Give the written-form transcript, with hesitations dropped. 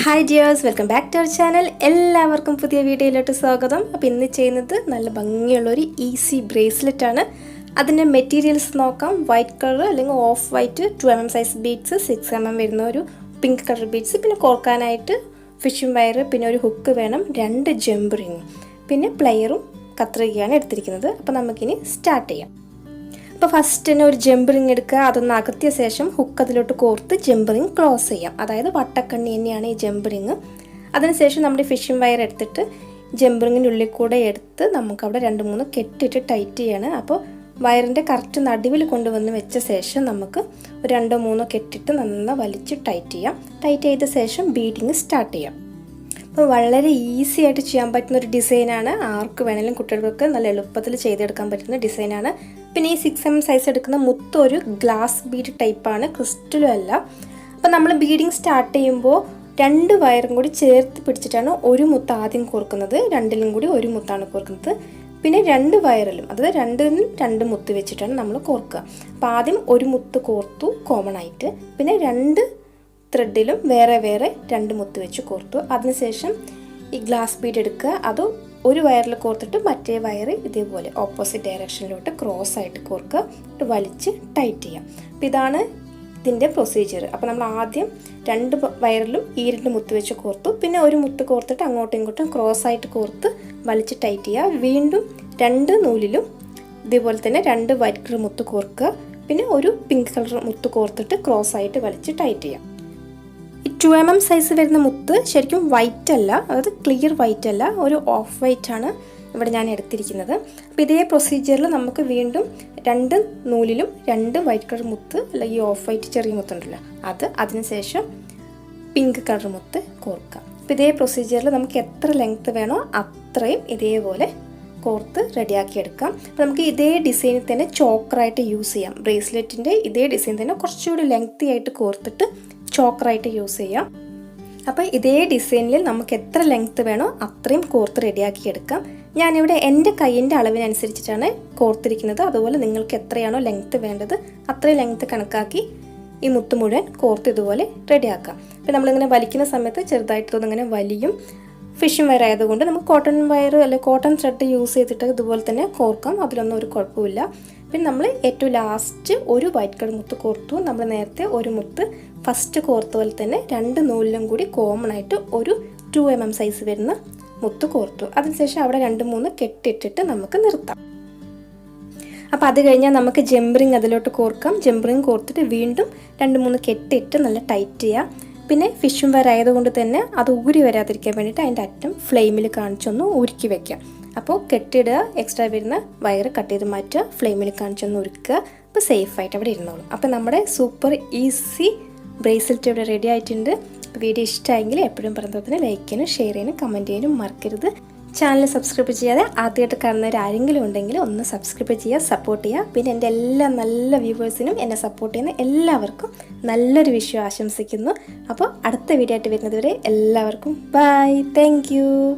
Hi dears, welcome back to our channel. എല്ലാവർക്കും പുതിയ വീഡിയോയിലോട്ട് സ്വാഗതം. അപ്പോൾ ഇന്ന് ചെയ്യുന്നത് നല്ല ഭംഗിയുള്ള ഒരു ഈസി ബ്രേസ്ലെറ്റ് ആണ്. അതിന്റെ മെറ്റീരിയൽസ് നോക്കാം. വൈറ്റ് കളർ അല്ലെങ്കിൽ of white 2mm size beads, 6mm വരുന്ന ഒരു പിങ്ക് കളർ ബീഡ്സ്, പിന്നെ കോർക്കാനായിട്ട് ഫിഷിംഗ് വയർ, പിന്നെ ഒരു ഹുക്ക് വേണം, 2 ജംപ് റിംഗ്, പിന്നെ പ്ലെയറും കത്രികയാണ് എടുത്തിരിക്കുന്നത്. അപ്പോൾ നമുക്കിനി സ്റ്റാർട്ട് ചെയ്യാം. അപ്പോൾ ഫസ്റ്റ് തന്നെ ഒരു ജംപ് റിംഗ് എടുക്കുക. അതൊന്ന് അകത്തിയ ശേഷം ഹുക്ക് അതിലോട്ട് കോർത്ത് ജംപ് റിംഗ് ക്ലോസ് ചെയ്യാം. അതായത് വട്ടക്കണ്ണി തന്നെയാണ് ഈ ജംപ് റിംഗ്. അതിനുശേഷം നമ്മുടെ ഫിഷിംഗ് വയർ എടുത്തിട്ട് ജംപ് റിങ്ങിൻ്റെ ഉള്ളിൽ കൂടെ എടുത്ത് നമുക്കവിടെ 2-3 കെട്ടിട്ട് ടൈറ്റ് ചെയ്യാണ്. അപ്പോൾ വയറിൻ്റെ കറക്റ്റ് നടുവിൽ കൊണ്ടുവന്ന് വെച്ച ശേഷം നമുക്ക് ഒരു 2-3 കെട്ടിട്ട് നന്നായി വലിച്ച് ടൈറ്റ് ചെയ്യാം. ടൈറ്റ് ചെയ്ത ശേഷം ബീഡിങ് സ്റ്റാർട്ട് ചെയ്യാം. അപ്പോൾ വളരെ ഈസി ആയിട്ട് ചെയ്യാൻ പറ്റുന്ന ഒരു ഡിസൈനാണ്. ആർക്ക് വേണമെങ്കിലും കുട്ടികൾക്ക് നല്ല എളുപ്പത്തിൽ ചെയ്തെടുക്കാൻ പറ്റുന്ന ഡിസൈനാണ്. പിന്നെ ഈ 6mm സൈസ് എടുക്കുന്ന മുത്ത് ഒരു ഗ്ലാസ് ബീഡ് ടൈപ്പാണ്, ക്രിസ്റ്റലും അല്ല. അപ്പോൾ നമ്മൾ ബീഡിങ് സ്റ്റാർട്ട് ചെയ്യുമ്പോൾ 2 വയറും കൂടി ചേർത്ത് പിടിച്ചിട്ടാണ് ഒരു മുത്ത് ആദ്യം കോർക്കുന്നത്. 2ലും കൂടി ഒരു മുത്താണ് കോർക്കുന്നത്. പിന്നെ 2 വയറിലും, അതായത് 2നും 2 മുത്ത് വെച്ചിട്ടാണ് നമ്മൾ കോർക്കുക. അപ്പോൾ ആദ്യം ഒരു മുത്ത് കോർത്തു കോമൺ ആയിട്ട്, പിന്നെ 2 ത്രെഡിലും വേറെ വേറെ 2 മുത്ത് വെച്ച് കോർത്തു. അതിനുശേഷം ഈ ഗ്ലാസ് ബീഡ് എടുക്കുക. അത് ഒരു വയറിൽ കോർത്തിട്ട് മറ്റേ വയർ ഇതേപോലെ ഓപ്പോസിറ്റ് ഡയറക്ഷനിലോട്ട് ക്രോസ് ആയിട്ട് കോർക്കുക, വലിച്ച് ടൈറ്റ് ചെയ്യാം. അപ്പോൾ ഇതാണ് ഇതിൻ്റെ പ്രൊസീജിയർ. അപ്പോൾ നമ്മൾ ആദ്യം 2 വയറിലും ഈ 2 മുത്ത് വെച്ച് കോർത്തു, പിന്നെ ഒരു മുത്ത് കോർത്തിട്ട് അങ്ങോട്ടും ഇങ്ങോട്ടും ക്രോസ് ആയിട്ട് കോർത്ത് വലിച്ച് ടൈറ്റ് ചെയ്യുക. വീണ്ടും 2 നൂലിലും ഇതേപോലെ തന്നെ 2 വൈറ്റ് കളർ മുത്ത് കോർക്കുക, പിന്നെ ഒരു പിങ്ക് കളർ മുത്ത് കോർത്തിട്ട് ക്രോസ് ആയിട്ട് വലിച്ച് ടൈറ്റ് ചെയ്യാം. ഈ 2mm സൈസ് വരുന്ന മുത്ത് ശരിക്കും വൈറ്റ് അല്ല, അതായത് ക്ലിയർ വൈറ്റ് അല്ല, ഒരു ഓഫ് വൈറ്റ് ആണ് ഇവിടെ ഞാൻ എടുത്തിരിക്കുന്നത്. അപ്പോൾ ഇതേ പ്രൊസീജിയറിൽ നമുക്ക് വീണ്ടും 2 നൂലിലും 2 വൈറ്റ് കളർ മുത്ത് അല്ലെങ്കിൽ ഓഫ് വൈറ്റ് ചെറിയ മുത്തുണ്ടല്ലോ അത്, അതിനുശേഷം പിങ്ക് കളർ മുത്ത് കോർക്കുക. അപ്പോൾ ഇതേ പ്രൊസീജിയറിൽ നമുക്ക് എത്ര ലെങ്ത്ത് വേണോ അത്രയും ഇതേപോലെ കോർത്ത് റെഡിയാക്കി എടുക്കാം. അപ്പോൾ നമുക്ക് ഇതേ ഡിസൈനിൽ തന്നെ ചോക്കറായിട്ട് യൂസ് ചെയ്യാം. ബ്രേസ്ലെറ്റിൻ്റെ ഇതേ ഡിസൈൻ തന്നെ കുറച്ചുകൂടി ലെങ്തി ആയിട്ട് കോർത്തിട്ട് ചോക്കറായിട്ട് യൂസ് ചെയ്യാം. അപ്പോൾ ഇതേ ഡിസൈനിൽ നമുക്ക് എത്ര ലെങ്ത്ത് വേണോ അത്രയും കോർത്ത് റെഡിയാക്കി എടുക്കാം. ഞാനിവിടെ എൻ്റെ കൈയിൻ്റെ അളവിനനുസരിച്ചിട്ടാണ് കോർത്തിരിക്കുന്നത്. അതുപോലെ നിങ്ങൾക്ക് എത്രയാണോ ലെങ്ത്ത് വേണ്ടത് അത്രയും ലെങ്ത്ത് കണക്കാക്കി ഈ മുത്ത് മുഴുവൻ കോർത്ത് ഇതുപോലെ റെഡിയാക്കാം. അപ്പോൾ നമ്മളിങ്ങനെ വലിക്കുന്ന സമയത്ത് ചെറുതായിട്ടൊന്നിങ്ങനെ വലിയും. ഫിഷിംഗ് വയർ ആയതുകൊണ്ട് നമുക്ക് കോട്ടൺ വയർ അല്ലെങ്കിൽ കോട്ടൺ ത്രെഡ് യൂസ് ചെയ്തിട്ട് ഇതുപോലെ തന്നെ കോർക്കാം. അതിലൊന്നും ഒരു കുഴപ്പമില്ല. പിന്നെ നമ്മൾ ഏറ്റവും ലാസ്റ്റ് ഒരു വൈറ്റ് കളർ മുത്ത് കോർത്തു. നമ്മൾ നേരത്തെ ഒരു മുത്ത് ഫസ്റ്റ് കോർത്ത പോലെ തന്നെ 2 നൂലിലും കൂടി കോമൺ ആയിട്ട് ഒരു 2mm സൈസ് വരുന്ന മുത്ത് കോർത്തു. അതിനുശേഷം അവിടെ 2-3 കെട്ടിട്ടിട്ട് നമുക്ക് നിർത്താം. അപ്പോൾ അത് കഴിഞ്ഞാൽ നമുക്ക് ജംപ് റിംഗ് അതിലോട്ട് കോർക്കാം. ജംപ് റിംഗ് കോർത്തിട്ട് വീണ്ടും 2-3 കെട്ടിട്ട് നല്ല ടൈറ്റ് ചെയ്യാം. പിന്നെ ഫിഷിംഗ് വയർ ആയതുകൊണ്ട് തന്നെ അത് ഊരി വരാതിരിക്കാൻ വേണ്ടിയിട്ട് അതിൻ്റെ അറ്റം ഫ്ലെയിമിൽ കാണിച്ചൊന്ന് ഉരുക്കി വെക്കാം. അപ്പോൾ കെട്ടിടുക, എക്സ്ട്രാ വരുന്ന വയർ കട്ട് ചെയ്ത് മാറ്റുക, ഫ്ലെയിമിൽ കാണിച്ചൊന്ന് ഉരുക്കുക. അപ്പോൾ സേഫായിട്ട് അവിടെ ഇരുന്നോളും. അപ്പോൾ നമ്മുടെ സൂപ്പർ ഈസി ബ്രേസ്ലെറ്റ് ഇവിടെ റെഡി ആയിട്ടുണ്ട്. വീഡിയോ ഇഷ്ടമായെങ്കിൽ എപ്പോഴും പറഞ്ഞതിന് ലൈക്ക് ചെയ്യാനും ഷെയർ ചെയ്യാനും കമൻറ്റ് ചെയ്യാനും മറക്കരുത്. ചാനൽ സബ്സ്ക്രൈബ് ചെയ്യാതെ ആദ്യമായിട്ട് കാണുന്നവർ ആരെങ്കിലും ഉണ്ടെങ്കിൽ ഒന്ന് സബ്സ്ക്രൈബ് ചെയ്യുക, സപ്പോർട്ട് ചെയ്യുക. പിന്നെ എൻ്റെ എല്ലാ നല്ല വ്യൂവേഴ്സിനും എന്നെ സപ്പോർട്ട് ചെയ്യുന്ന എല്ലാവർക്കും നല്ലൊരു വിഷയം ആശംസിക്കുന്നു. അപ്പോൾ അടുത്ത വീഡിയോ ആയിട്ട് വരുന്നത് വരെ എല്ലാവർക്കും ബൈ, താങ്ക് യു.